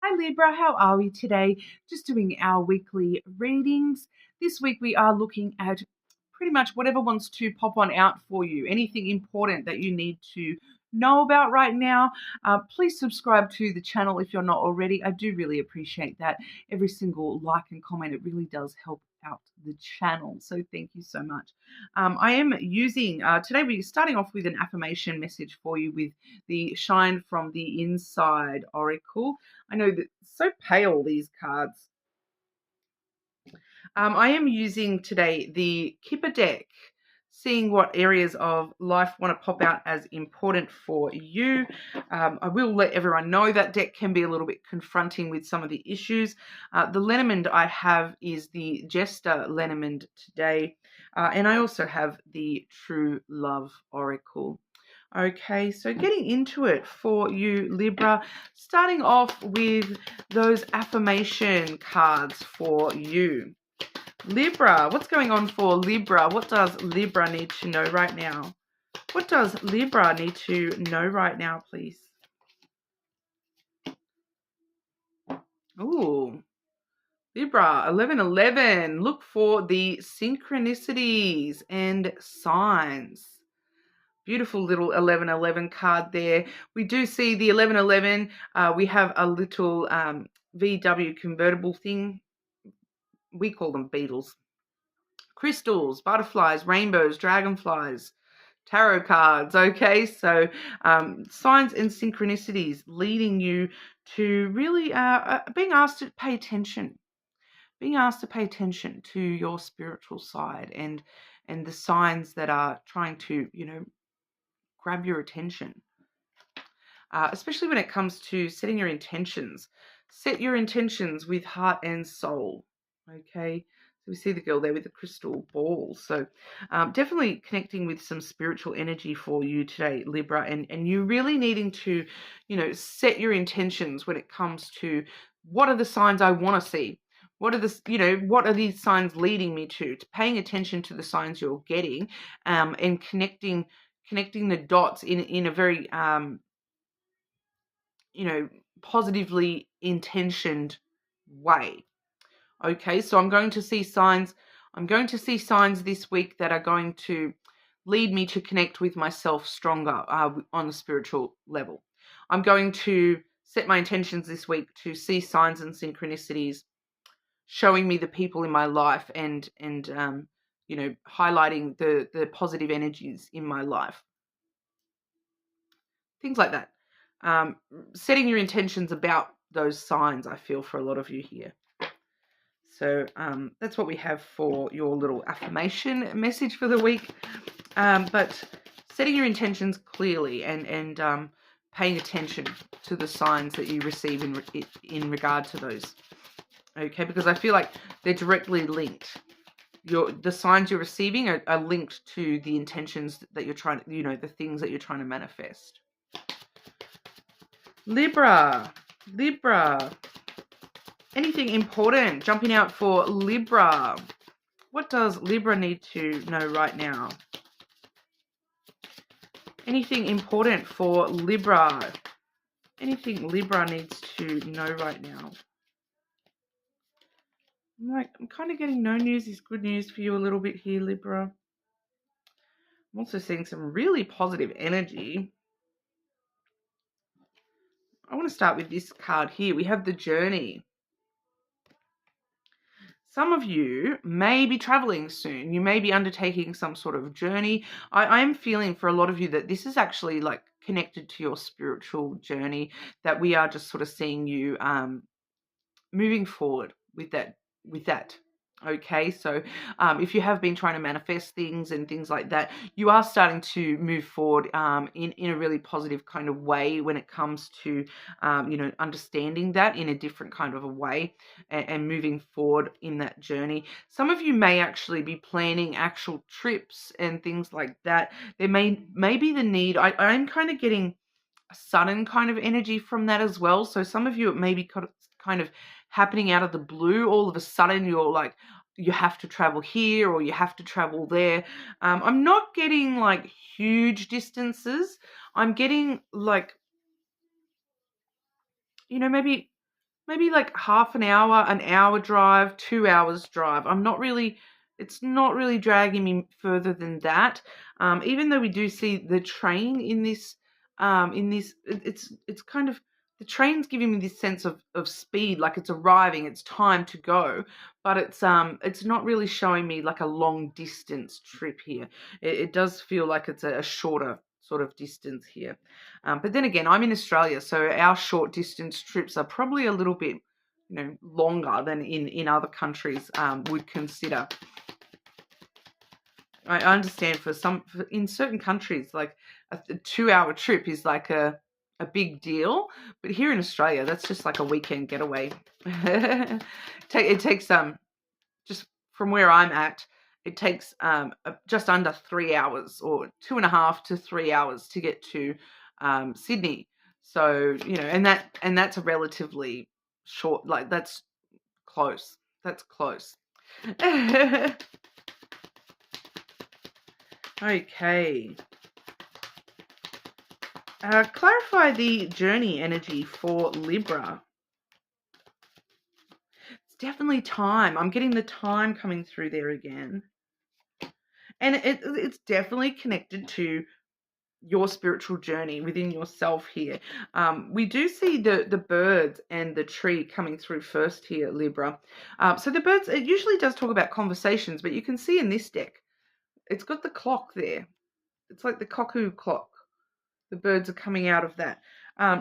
Hi Libra, how are we today? Just doing our weekly readings. This week we are looking at pretty much whatever wants to pop on out for you. Anything important that you need to know about right now. Please subscribe to the channel if you're not already. I do really appreciate that. Every single like and comment, it really does help out the channel. So thank you so much. I am using, today we're starting off with an affirmation message for you with the Shine from the Inside Oracle. I know that so pale, these cards. I am using today the Kipper deck, seeing what areas of life want to pop out as important for you. I will let everyone know that deck can be a little bit confronting with some of the issues. The lenormand I have is the Jester lenormand today, and I also have the True Love Oracle. Okay, so getting into it for you, Libra, starting off with those affirmation cards for you. Libra, what's going on for Libra? What does Libra need to know right now? What does Libra need to know right now, please? Ooh, Libra, 1111. Look for the synchronicities and signs. Beautiful little 1111 card there. We do see the 1111. We have a little VW convertible thing. We call them beetles. Crystals, butterflies, rainbows, dragonflies, tarot cards. Okay, so signs and synchronicities leading you to really being asked to pay attention. Being asked to pay attention to your spiritual side and the signs that are trying to, grab your attention, especially when it comes to setting your intentions. Set your intentions with heart and soul, okay? So we see the girl there with the crystal ball. So definitely connecting with some spiritual energy for you today, Libra, and you really needing to, set your intentions when it comes to what are the signs I want to see. What are these signs leading me to paying attention to the signs you're getting, and connecting the dots in a very positively intentioned way. Okay, so I'm going to see signs this week that are going to lead me to connect with myself stronger on the spiritual level. I'm going to set my intentions this week to see signs and synchronicities showing me the people in my life and highlighting the positive energies in my life. Things like that. Setting your intentions about those signs, I feel, for a lot of you here. So that's what we have for your little affirmation message for the week. But setting your intentions clearly and paying attention to the signs that you receive in regard to those. Okay, because I feel like they're directly linked. The signs you're receiving are linked to the intentions that you're trying to, the things that you're trying to manifest. Libra. Anything important jumping out for Libra? What does Libra need to know right now? Anything important for Libra? Anything Libra needs to know right now? I'm kind of getting no news is good news for you a little bit here, Libra. I'm also seeing some really positive energy. I want to start with this card here. We have the Journey. Some of you may be traveling soon. You may be undertaking some sort of journey. I am feeling for a lot of you that this is actually like connected to your spiritual journey, that we are just sort of seeing you moving forward with that. Okay, so if you have been trying to manifest things and things like that, you are starting to move forward in a really positive kind of way when it comes to, understanding that in a different kind of a way and moving forward in that journey. Some of you may actually be planning actual trips and things like that. There may be the need. I'm kind of getting a sudden kind of energy from that as well. So some of you, it may be kind of happening out of the blue. All of a sudden you're like, you have to travel here or you have to travel there. I'm not getting like huge distances. I'm getting like, maybe maybe like half an hour drive, 2 hours drive. It's not really dragging me further than that. Even though we do see the train it's kind of, the train's giving me this sense of speed, like it's arriving, it's time to go, but it's not really showing me like a long distance trip here. It does feel like it's a shorter sort of distance here. But then again, I'm in Australia, so our short distance trips are probably a little bit, longer than in other countries would consider. I understand in certain countries, like a 2 hour trip is like a big deal, but here in Australia, that's just like a weekend getaway. It takes just from where I'm at, it takes just under 3 hours, or 2.5 to 3 hours to get to Sydney. So and that's a relatively short, like that's close. That's close. Okay. Clarify the journey energy for Libra. It's definitely time. I'm getting the time coming through there again. And it's definitely connected to your spiritual journey within yourself here. We do see the birds and the tree coming through first here, Libra. So the birds, it usually does talk about conversations, but you can see in this deck, it's got the clock there. It's like the cuckoo clock. The birds are coming out of that.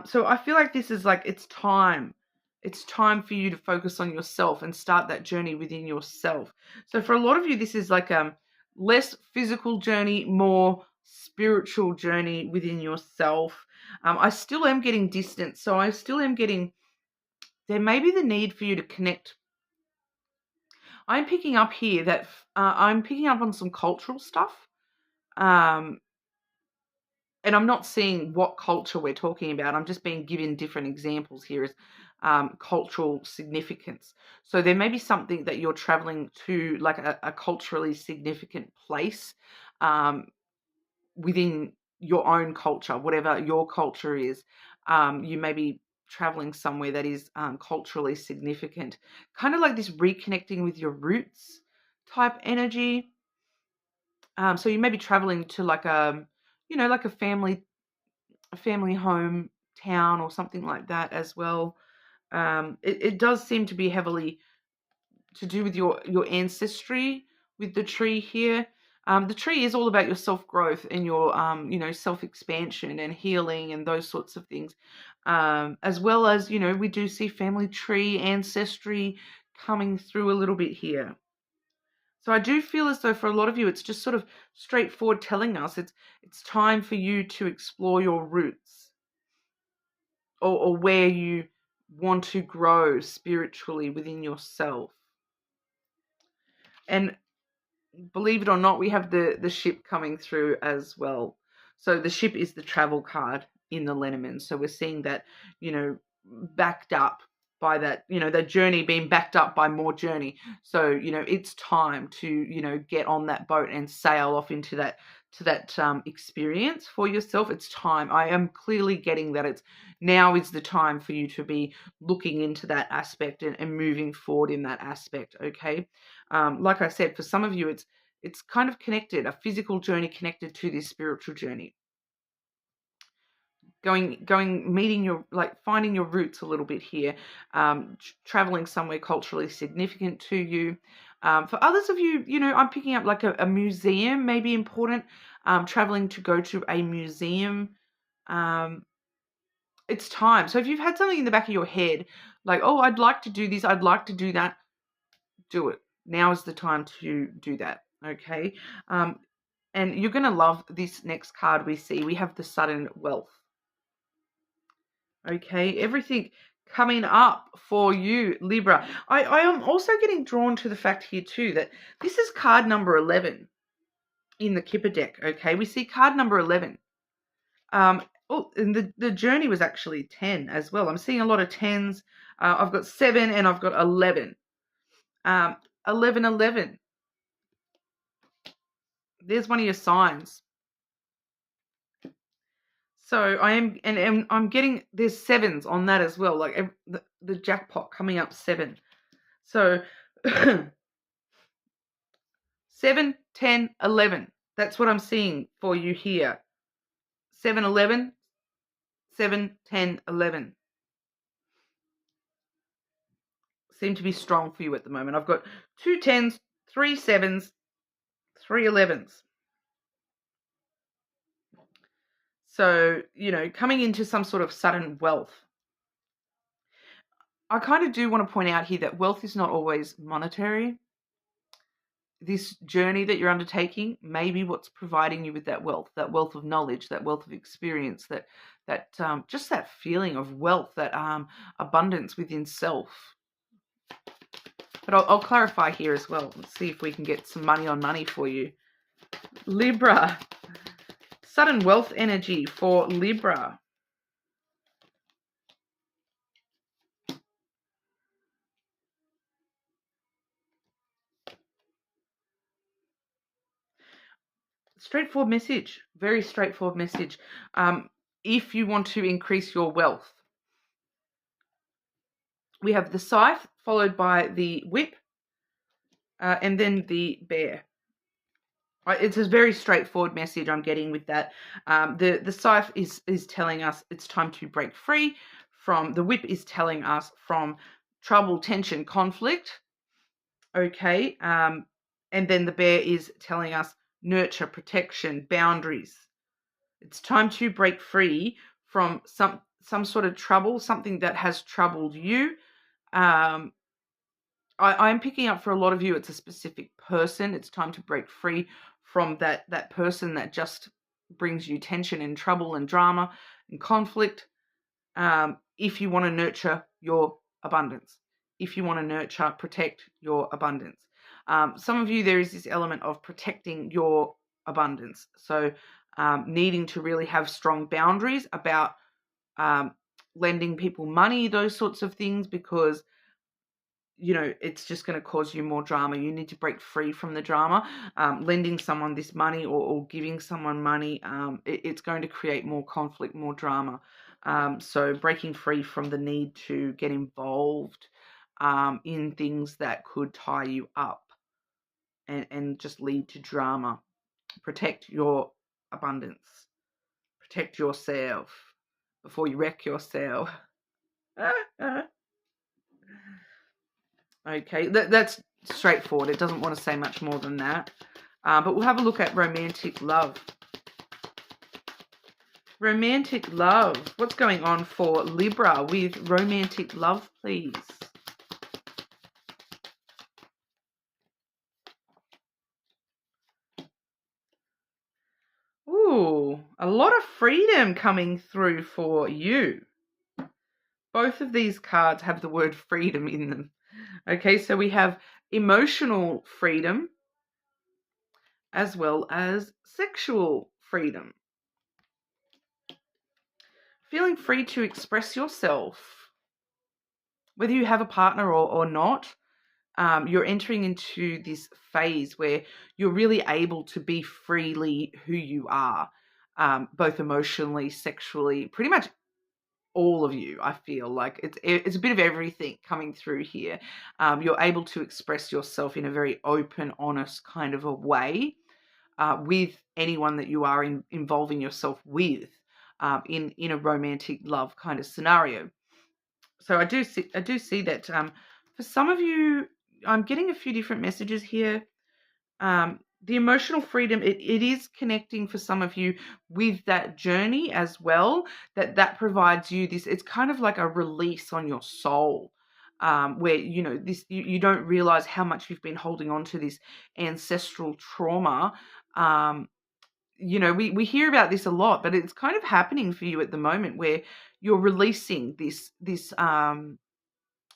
So I feel like this is like, it's time. It's time for you to focus on yourself and start that journey within yourself. So for a lot of you, this is like less physical journey, more spiritual journey within yourself. I still am getting distance. So I still am getting, there may be the need for you to connect. I'm picking up here that I'm picking up on some cultural stuff. And I'm not seeing what culture we're talking about. I'm just being given different examples here as cultural significance. So there may be something that you're traveling to, like a culturally significant place within your own culture, whatever your culture is. You may be traveling somewhere that is culturally significant, kind of like this reconnecting with your roots type energy. So you may be traveling to like like a family home town or something like that as well. It does seem to be heavily to do with your ancestry with the tree here. The tree is all about your self-growth and your self-expansion and healing and those sorts of things. As well as, we do see family tree ancestry coming through a little bit here. So I do feel as though for a lot of you, it's just sort of straightforward telling us it's time for you to explore your roots, or where you want to grow spiritually within yourself. And believe it or not, we have the ship coming through as well. So the ship is the travel card in the Lenormand. So we're seeing that, backed up by that, that journey being backed up by more journey. So, it's time to, get on that boat and sail off into that experience for yourself. It's time. I am clearly getting that now is the time for you to be looking into that aspect and moving forward in that aspect. Okay. Like I said, for some of you, it's kind of connected, a physical journey connected to this spiritual journey. Meeting finding your roots a little bit here, traveling somewhere culturally significant to you. For others of you, I'm picking up like a museum may be important, traveling to go to a museum. It's time. So if you've had something in the back of your head, like, oh, I'd like to do this, I'd like to do that, do it. Now is the time to do that, okay? And you're going to love this next card we see. We have the sudden wealth. Okay, everything coming up for you, Libra. I am also getting drawn to the fact here too that this is card number 11 in the Kipper deck, okay? We see card number 11. And the journey was actually 10 as well. I'm seeing a lot of 10s. I've got 7 and I've got 11. 11, 11. There's one of your signs. So I am, and I'm getting, there's sevens on that as well, like the jackpot coming up 7. So 7, 10, 11. That's what I'm seeing for you here. 7, 11, 7, 10, 11. Seem to be strong for you at the moment. I've got 2 10s, 3 7s, 3 11s. So, coming into some sort of sudden wealth. I kind of do want to point out here that wealth is not always monetary. This journey that you're undertaking may be what's providing you with that wealth of knowledge, that wealth of experience, that just that feeling of wealth, that abundance within self. But I'll clarify here as well. Let's see if we can get some money on money for you. Libra. Sudden wealth energy for Libra. Straightforward message. Very straightforward message. If you want to increase your wealth, we have the scythe followed by the whip and then the bear. It's a very straightforward message I'm getting with that. The scythe is telling us it's time to break free from, the whip is telling us from trouble, tension, conflict. Okay. And then the bear is telling us nurture, protection, boundaries. It's time to break free from some sort of trouble, something that has troubled you. I'm picking up for a lot of you, it's a specific person. It's time to break free from that person that just brings you tension and trouble and drama and conflict. If you want to nurture your abundance, if you want to nurture, protect your abundance. Some of you, there is this element of protecting your abundance. So needing to really have strong boundaries about lending people money, those sorts of things, because it's just going to cause you more drama. You need to break free from the drama. Lending someone this money or giving someone money, it's going to create more conflict, more drama. So breaking free from the need to get involved in things that could tie you up and just lead to drama. Protect your abundance. Protect yourself before you wreck yourself. Okay, that's straightforward. It doesn't want to say much more than that. But we'll have a look at romantic love. Romantic love. What's going on for Libra with romantic love, please? Ooh, a lot of freedom coming through for you. Both of these cards have the word freedom in them. Okay, so we have emotional freedom as well as sexual freedom. Feeling free to express yourself. Whether you have a partner or not, you're entering into this phase where you're really able to be freely who you are, both emotionally, sexually, pretty much all of you. I feel like it's a bit of everything coming through here. You're able to express yourself in a very open, honest kind of a way with anyone that you are involving yourself with in a romantic love kind of scenario. So I do see that for some of you, I'm getting a few different messages here. The emotional freedom, it is connecting for some of you with that journey as well, that provides you this, it's kind of like a release on your soul, where, this, you don't realize how much you've been holding on to this ancestral trauma. We hear about this a lot, but it's kind of happening for you at the moment where you're releasing this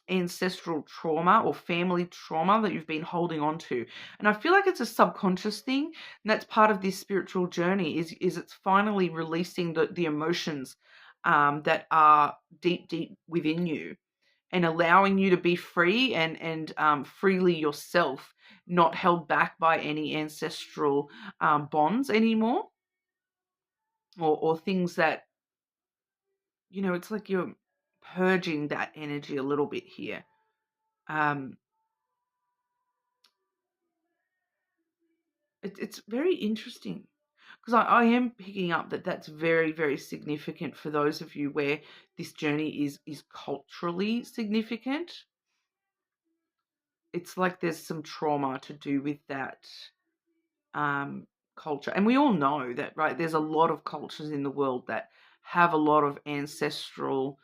ancestral trauma or family trauma that you've been holding on to. And I feel like it's a subconscious thing, and that's part of this spiritual journey is it's finally releasing the emotions that are deep within you and allowing you to be free and freely yourself, not held back by any ancestral bonds anymore or things that it's like you're purging that energy a little bit here. It's very interesting because I am picking up that that's very, very significant for those of you where this journey is culturally significant. It's like there's some trauma to do with that culture. And we all know that, right? There's a lot of cultures in the world that have a lot of ancestral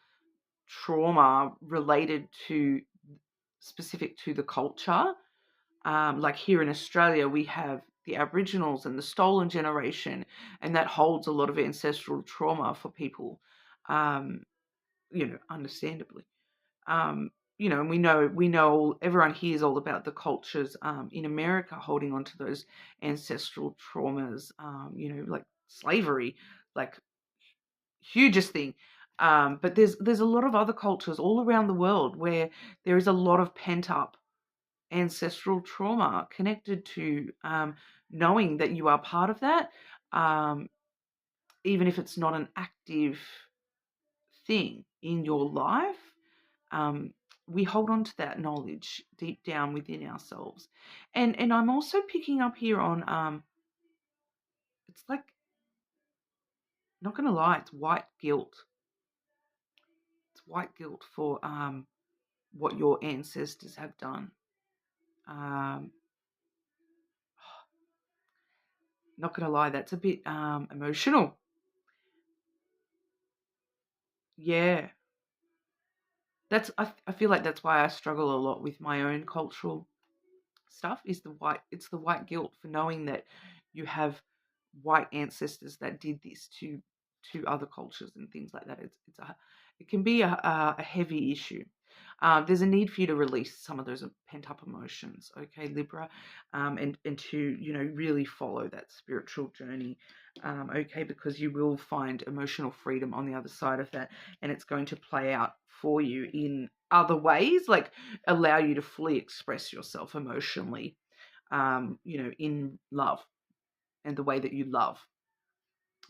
trauma related to specific to the culture. Like here in Australia, we have the Aboriginals and the Stolen generation, and that holds a lot of ancestral trauma for people, understandably. And we know everyone hears all about the cultures in America holding on to those ancestral traumas, like slavery, like hugest thing. But there's a lot of other cultures all around the world where there is a lot of pent up ancestral trauma connected to knowing that you are part of that, even if it's not an active thing in your life. We hold on to that knowledge deep down within ourselves. And I'm also picking up here on it's like, not gonna lie, it's white guilt. It's white guilt for what your ancestors have done. Not gonna lie, that's a bit emotional. Yeah. I feel like that's why I struggle a lot with my own cultural stuff, is it's the white guilt for knowing that you have white ancestors that did this to other cultures and things like that. It can be a heavy issue. There's a need for you to release some of those pent up emotions, okay, Libra, and to really follow that spiritual journey, okay, because you will find emotional freedom on the other side of that, and it's going to play out for you in other ways, like allow you to fully express yourself emotionally, in love and the way that you love.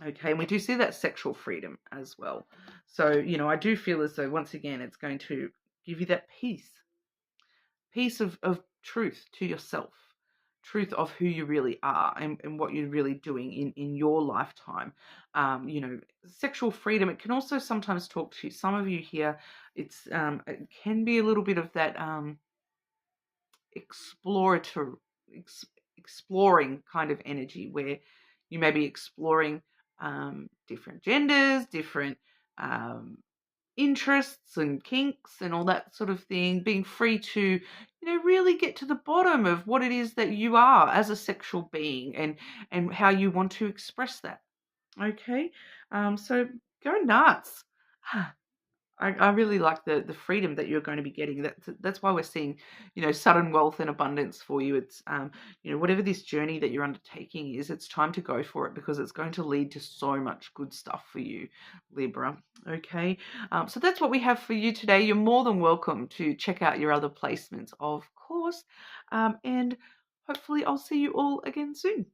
Okay, and we do see that sexual freedom as well. So, I do feel as though, once again, it's going to give you that peace of truth to yourself, truth of who you really are and what you're really doing in your lifetime. Sexual freedom, it can also sometimes talk to some of you here. It can be a little bit of that exploratory, exploring kind of energy where you may be exploring different genders, different interests and kinks and all that sort of thing, being free to, really get to the bottom of what it is that you are as a sexual being and how you want to express that. Okay, so go nuts. I really like the freedom that you're going to be getting. That's why we're seeing, sudden wealth and abundance for you. It's whatever this journey that you're undertaking is, it's time to go for it, because it's going to lead to so much good stuff for you, Libra. Okay, so that's what we have for you today. You're more than welcome to check out your other placements, of course, and hopefully I'll see you all again soon.